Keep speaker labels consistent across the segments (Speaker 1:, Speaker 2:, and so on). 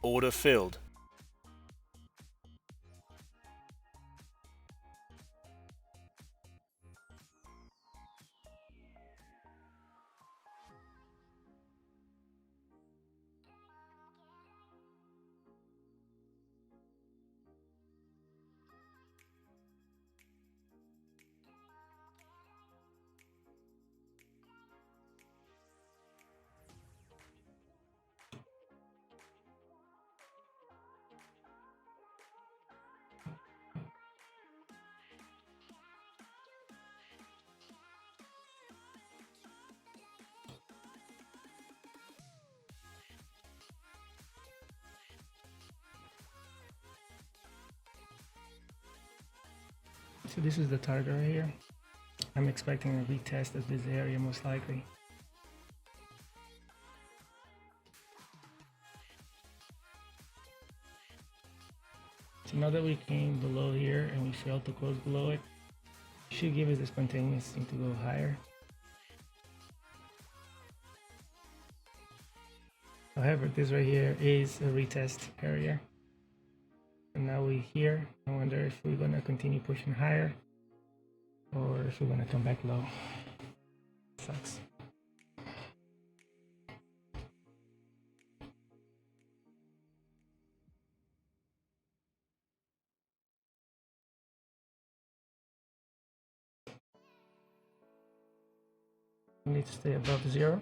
Speaker 1: Order filled.
Speaker 2: So this is the target right here. I'm expecting a retest of this area most likely. So now that we came below here and we failed to close below it, should give us a spontaneous thing to go higher. However, this right here is a retest area. And now we're here. I wonder if we're gonna continue pushing higher or if we're gonna come back low. Sucks. We need to stay above 0.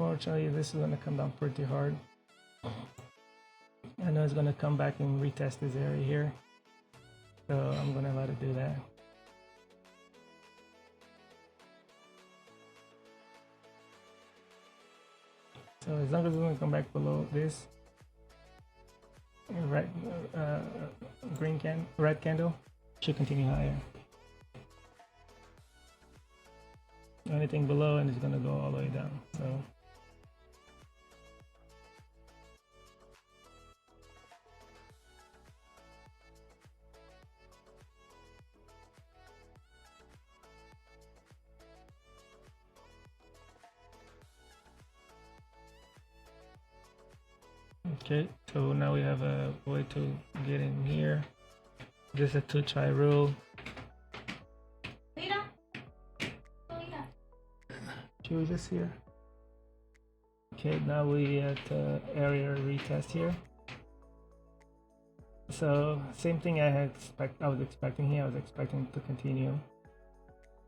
Speaker 2: Unfortunately, this is going to come down pretty hard. I know it's going to come back and retest this area here, so I'm going to let it do that. So as long as it's going to come back below this red candle, should continue higher. Anything below and it's going to go all the way down. So okay, so now we have a way to get in here. Just a 2-try rule. She was just here. Okay, now we at area retest here. So same thing I was expecting here. I was expecting to continue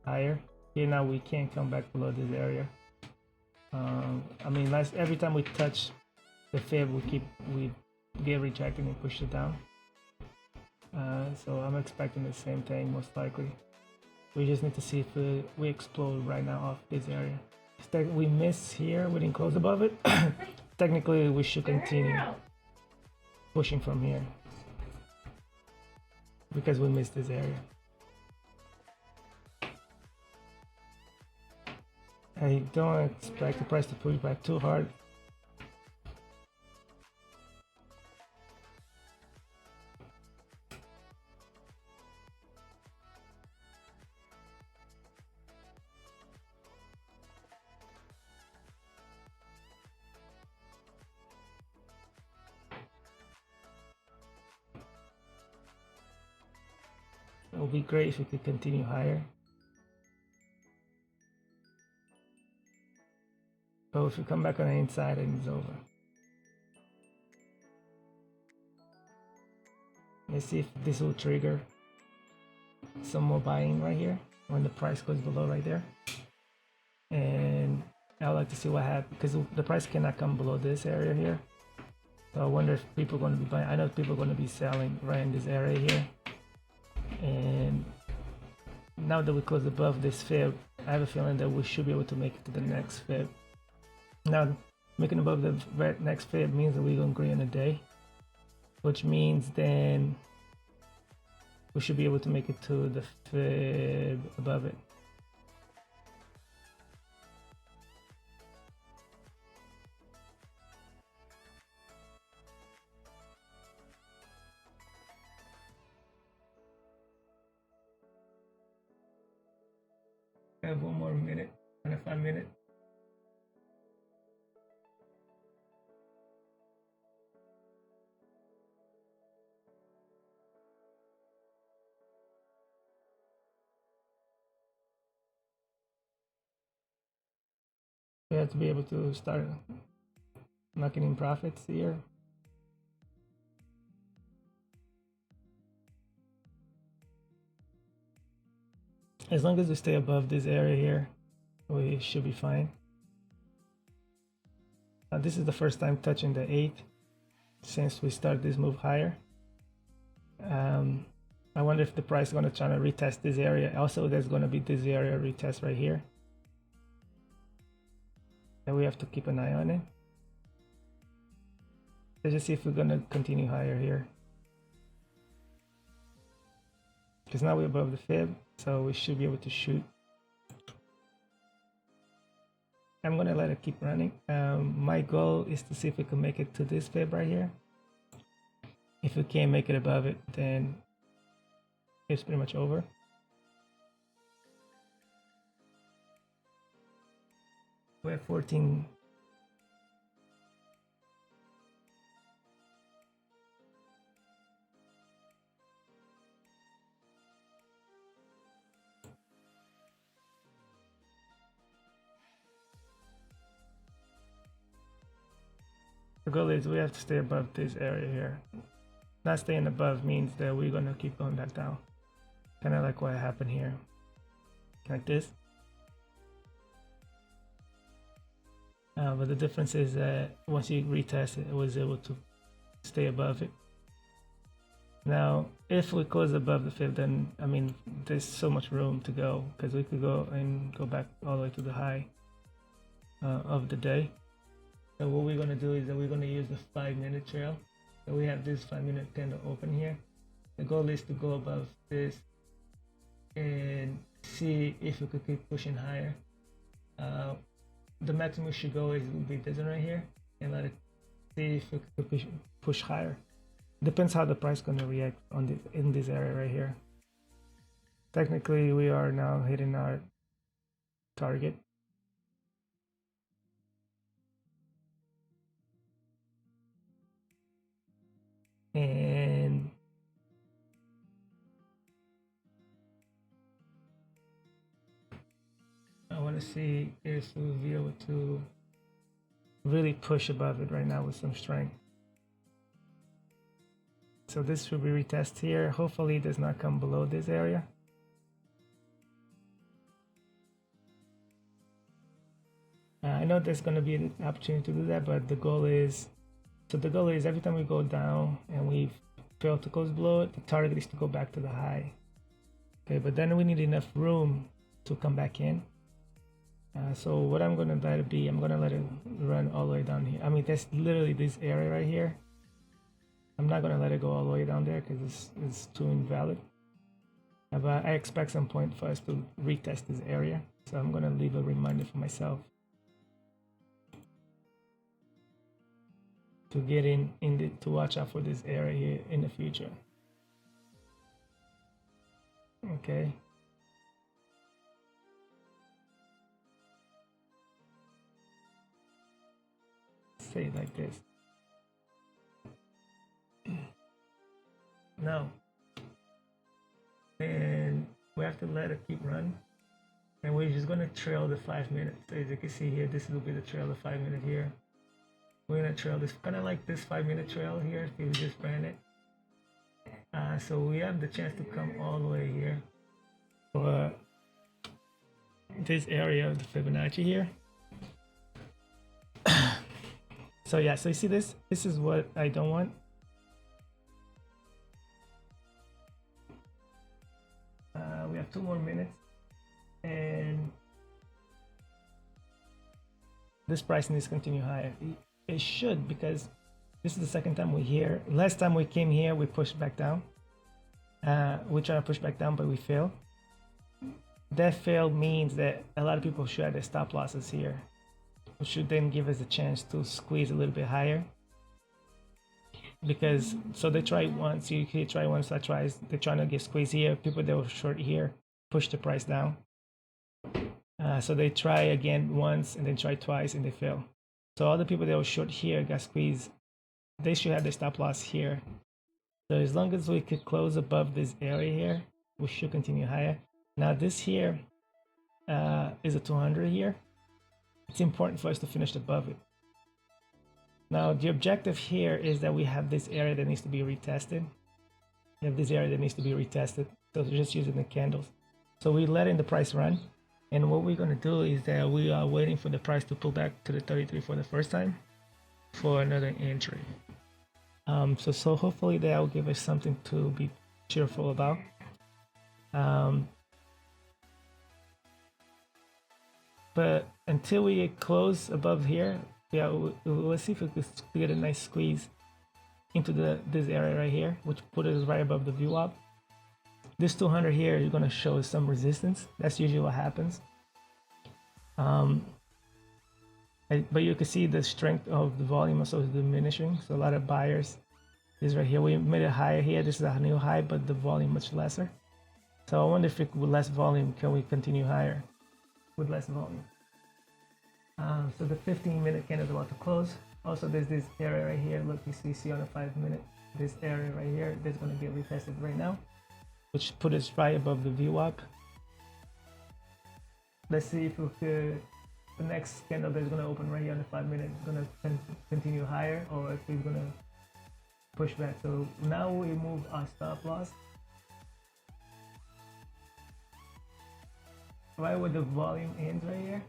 Speaker 2: higher. Here now we can't come back below this area. I mean, every time we touch the fib, we get rejected and push it down. So I'm expecting the same thing most likely. We just need to see if we explode right now off this area. We miss here, we didn't close above it. Technically, we should continue pushing from here because we missed this area. I don't expect the price to push back too hard. It would be great if we could continue higher. But if we come back on the inside, and it's over. Let's see if this will trigger some more buying right here when the price goes below right there. And I'd like to see what happens because the price cannot come below this area here. So I wonder if people are going to be buying. I know people are going to be selling right in this area here. And now that we close above this fib, I have a feeling that we should be able to make it to the next fib. Now, making above the next fib means that we're going to agree on a day, which means then we should be able to make it to the fib above it. have one more minute and a 5 minute. We have to be able to start knocking in profits here. As long as we stay above this area here, we should be fine. This is the first time touching the 8 since we started this move higher. I wonder if the price is going to try to retest this area. Also, there's going to be this area retest right here. And we have to keep an eye on it. Let's just see if we're going to continue higher here. Because now we're above the fib, so we should be able to shoot. I'm going to let it keep running. My goal is to see if we can make it to this fib right here. If we can't make it above it, then it's pretty much over. We have 14. The goal is we have to stay above this area here. Not staying above means that we're gonna keep going back down. Kind of like what happened here. Like this. But the difference is that once you retest it, it was able to stay above it. Now, if we close above the fib, then, I mean, there's so much room to go, because we could go and go back all the way to the high of the day. So what we're going to do is that we're going to use the 5-minute trail. So we have this 5-minute candle open here. The goal is to go above this and see if we could keep pushing higher. The maximum we should go is will be this one right here, and let it see if we could push higher. Depends how the price is going to react on in this area right here. Technically, we are now hitting our target. And I want to see if we'll be able to really push above it right now with some strength. So this should be retest here. Hopefully it does not come below this area. I know there's going to be an opportunity to do that, but the goal is, every time we go down and we fail to close below it, the target is to go back to the high. Okay, but then we need enough room to come back in. So what I'm going to let it be, I'm going to let it run all the way down here. I mean, that's literally this area right here. I'm not going to let it go all the way down there because it's too invalid. But I expect some point for us to retest this area. So I'm going to leave a reminder for myself to get to watch out for this area here in the future. Okay. Say it like this. No. And we have to let it keep running. And we're just going to trail the 5 minutes. So as you can see here, this will be the trail, the 5 minute here. We're going to trail this, kind of like this 5-minute trail here, if you just ran it. So we have the chance to come all the way here. For this area of the Fibonacci here. So yeah, so you see this? This is what I don't want. We have 2 more minutes. And this price needs to continue higher. It should, because this is the second time we're here. Last time we came here, we pushed back down. We try to push back down, but we fail. That fail means that a lot of people should have their stop losses here, which should then give us a chance to squeeze a little bit higher. Because, so they try once, you try once, that tries, they're trying to get squeezed here. People that were short here push the price down. So they try again once and then try twice and they fail. So all the people that were short here got squeezed. They should have their stop loss here. So as long as we could close above this area here, we should continue higher. Now this here is a 200 here. It's important for us to finish above it. Now the objective here is that we have this area that needs to be retested. We have this area that needs to be retested. So we're just using the candles. So we're letting the price run. And what we're going to do is that we are waiting for the price to pull back to the 33 for the first time for another entry. So hopefully that will give us something to be cheerful about. But until we get close above here, yeah, let's see if we could get a nice squeeze into this area right here, which put us right above the VWAP. This 200 here is going to show us some resistance. That's usually what happens. But you can see the strength of the volume also is diminishing. So a lot of buyers. This right here, we made it higher here. This is a new high, but the volume much lesser. So I wonder if with less volume, can we continue higher with less volume? So the 15-minute candle is about to close. Also, there's this area right here. Look, you see on the 5-minute, this area right here, that's going to get retested right now, which put us right above the VWAP. Let's see if we could, the next candle that's going to open right here on the 5-minute is going to continue higher, or if it's going to push back. So now we move our stop loss right where the volume ends right here.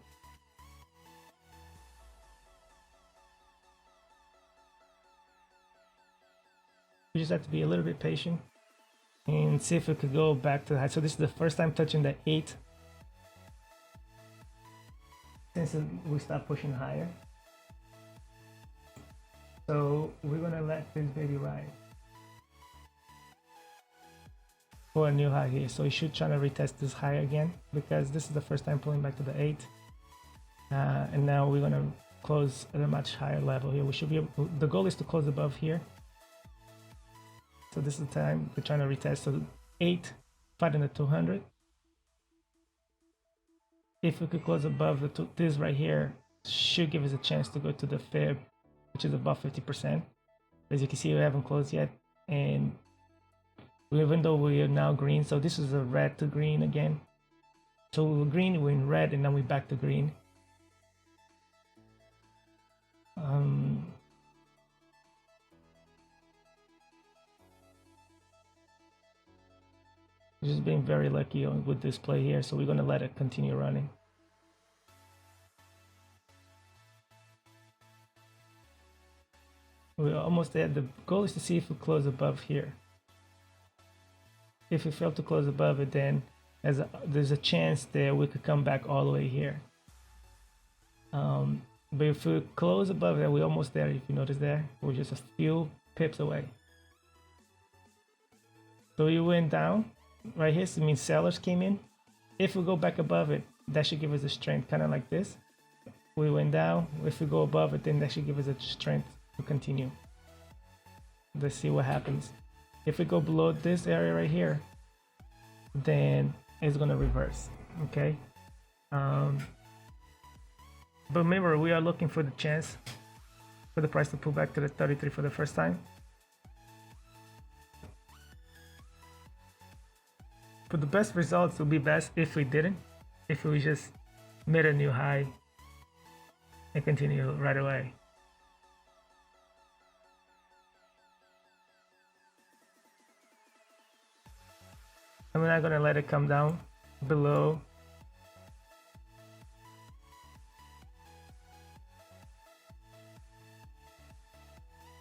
Speaker 2: We just have to be a little bit patient and see if we could go back to the high. So this is the first time touching the 8 since we stopped pushing higher. So we're gonna let this baby ride for a new high here. So we should try to retest this high again because this is the first time pulling back to the 8. And now we're gonna close at a much higher level here. We should be able, the goal is to close above here. So this is the time we're trying to retest. So 8, fighting the 200. If we could close above the this right here, should give us a chance to go to the fib, which is above 50%. As you can see, we haven't closed yet, and even though we are now green, so this is a red to green again. So we were green, we're in red, and now we're back to green. Just being very lucky with this play here, so we're going to let it continue running. We're almost there. The goal is to see if we close above here. If we fail to close above it, then there's a chance that we could come back all the way here. But if we close above that, we're almost there. If you notice there, we're just a few pips away. So we went down. Right here, so it means sellers came in. If we go back above it, that should give us a strength, kind of like this. We went down. If we go above it, then that should give us a strength to continue. Let's see what happens. If we go below this area right here, then it's gonna reverse. Okay. But remember, we are looking for the chance for the price to pull back to the 33 for the first time. But the best results would be best if we didn't, if we just made a new high and continue right away. I'm not gonna let it come down below.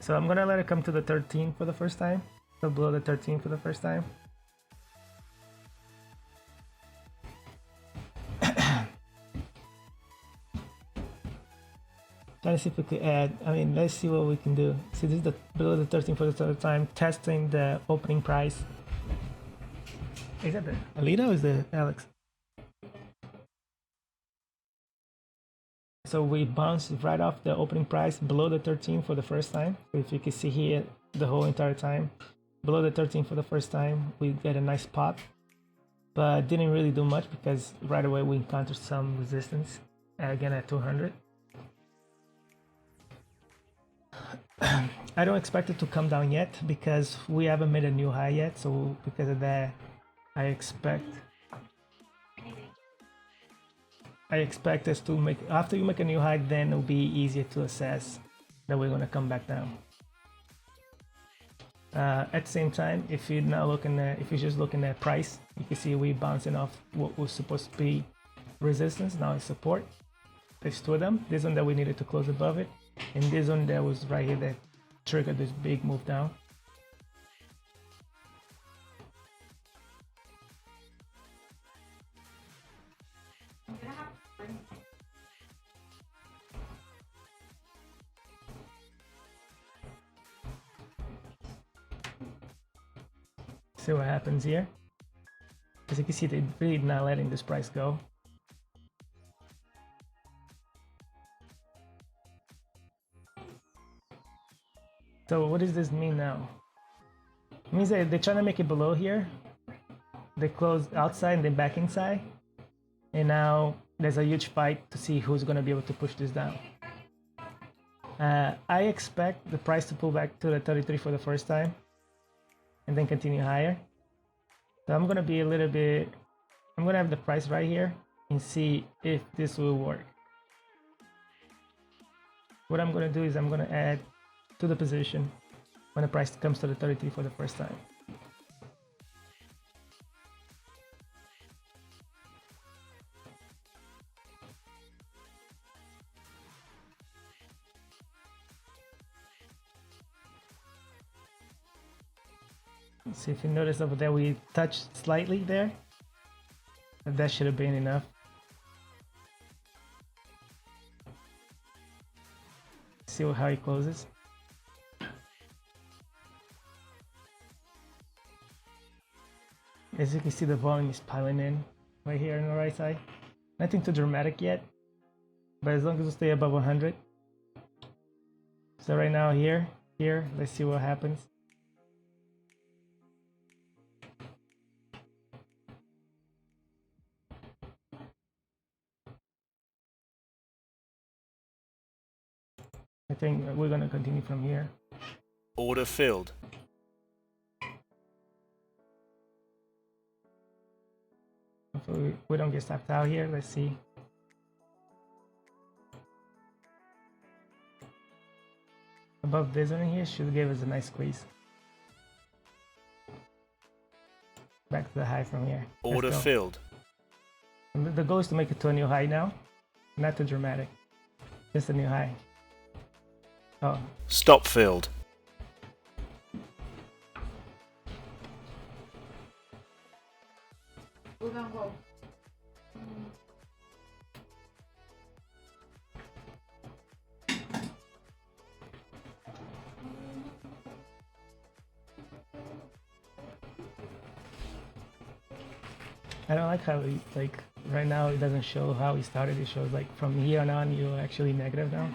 Speaker 2: So I'm gonna let it come to the 13 for the first time. So below the 13 for the first time. Let's see if we could add, let's see what we can do. See, this is the below the 13 for the third time, testing the opening price. Is that the Alita or is the Alex? So we bounced right off the opening price below the 13 for the first time. If you can see here, the whole entire time, below the 13 for the first time, we get a nice pop. but didn't really do much because right away we encountered some resistance again at 200. I don't expect it to come down yet because we haven't made a new high yet, so because of that I expect us to make, after you make a new high, then it'll be easier to assess that we're going to come back down. At the same time, if you're not looking at, if you're just looking at price, you can see we bouncing off what was supposed to be resistance, now it's support. There's two of them. This one that we needed to close above it, and this one that was right here that triggered this big move down. See what happens here. As you can see, they're really not letting this price go. So what does this mean now? It means that they're trying to make it below here. They closed outside and then back inside. And now there's a huge fight to see who's going to be able to push this down. I expect the price to pull back to the 33 for the first time and then continue higher. So I'm going to be a little bit, I'm going to have the price right here and see if this will work. What I'm going to do is I'm going to add to the position when the price comes to the 33 for the first time. See if you notice over there we touched slightly there. That should have been enough. See how it closes. As you can see, the volume is piling in right here on the right side. Nothing too dramatic yet, but as long as we stay above 100. So right now here, let's see what happens. I think we're gonna continue from here.
Speaker 1: Order filled.
Speaker 2: Hopefully we don't get stopped out here. Let's see. Above this one here should give us a nice squeeze. Back to the high from here.
Speaker 1: Order filled.
Speaker 2: And the goal is to make it to a new high now. Not too dramatic. Just a new high. Oh.
Speaker 1: Stop filled.
Speaker 2: I don't like how he, like right now it doesn't show how he started. It shows like from here on you're actually negative now.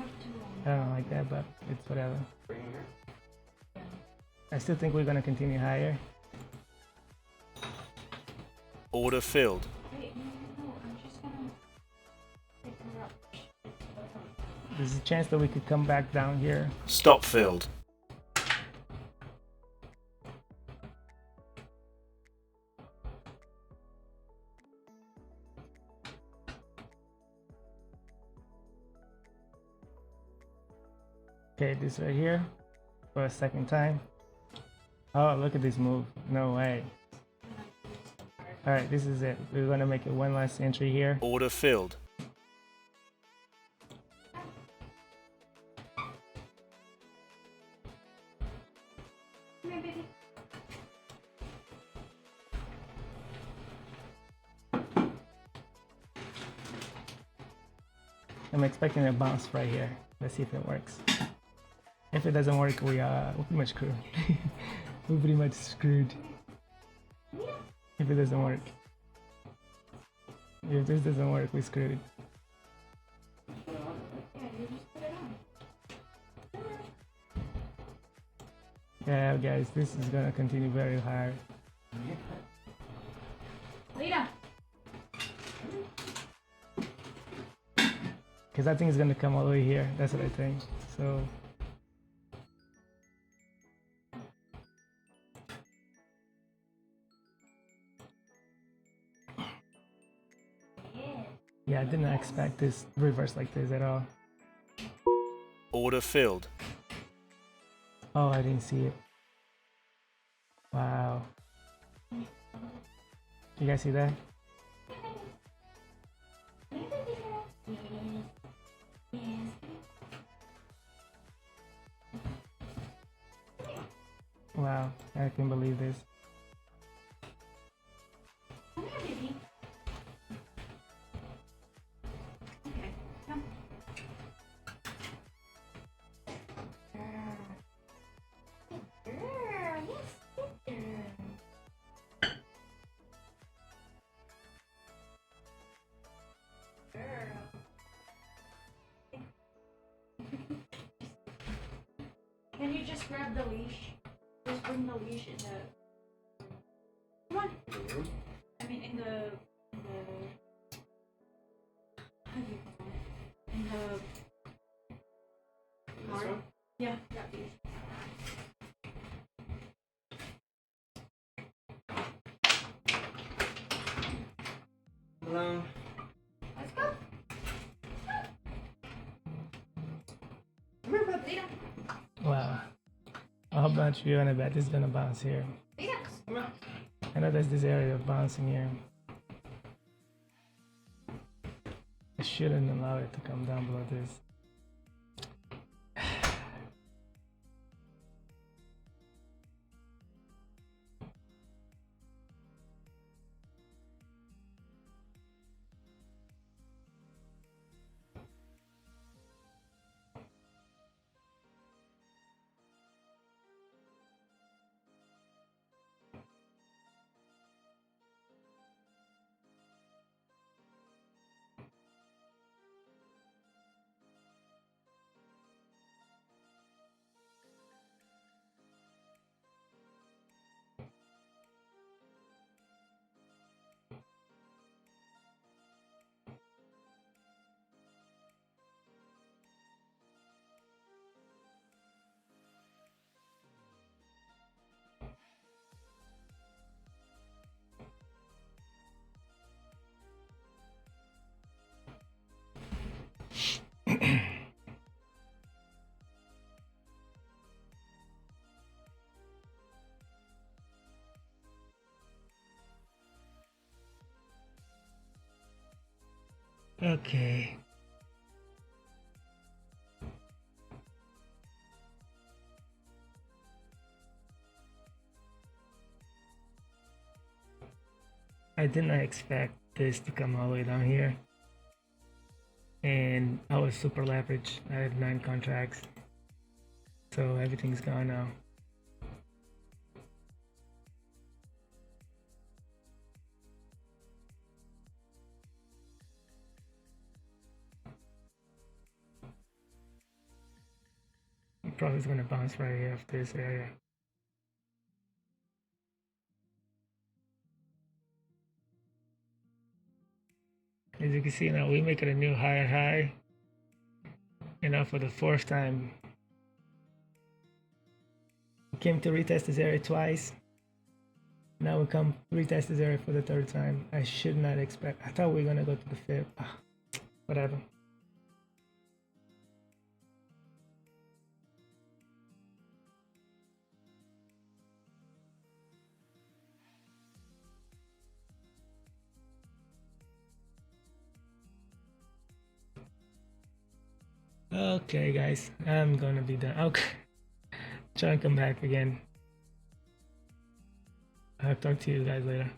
Speaker 2: I don't like that, but it's whatever. I still think we're gonna continue higher.
Speaker 1: Order filled.
Speaker 2: There's a chance that we could come back down here.
Speaker 1: Stop filled.
Speaker 2: Okay, this right here for a second time. Oh, look at this move. No way. All right, this is it. We're gonna make it one last entry here.
Speaker 1: Order filled.
Speaker 2: I'm expecting a bounce right here. Let's see if it works. If it doesn't work, we're pretty much screwed. We're pretty much screwed. If it doesn't work. If this doesn't work, we're screwed. Yeah, guys, this is gonna continue very hard.
Speaker 3: Lita.
Speaker 2: Because I think it's gonna come all the way here. That's what I think. So yeah, I didn't expect this reverse like this at all.
Speaker 1: Order filled.
Speaker 2: Oh, I didn't see it. Wow. You guys see that? Wow, I can't believe this.
Speaker 3: Come here, baby. Okay, come. Girl, yes, good girl. Girl. Can you just grab the leash? Just bring the leash in the. Come on. I mean, in the. How do you call it? In the. Mark? Yeah, that leash.
Speaker 4: Hello.
Speaker 3: Let's go. Come here, bud. Lita.
Speaker 2: Wow. How about you on a bet? This is gonna bounce here.
Speaker 3: Lita.
Speaker 4: Come on.
Speaker 2: I know there's this area of bouncing here. I shouldn't allow it to come down below this. Okay. I did not expect this to come all the way down here. And I was super leveraged. I had 9 contracts. So everything's gone now. Probably gonna bounce right here off this area. As you can see now, we make it a new higher high. And now for the 4th time, we came to retest this area twice. Now we come retest this area for the 3rd time. I should not expect. I thought we were gonna go to the 5th. Whatever. Okay, guys, I'm gonna be done. Okay, try and come back again. I'll talk to you guys later.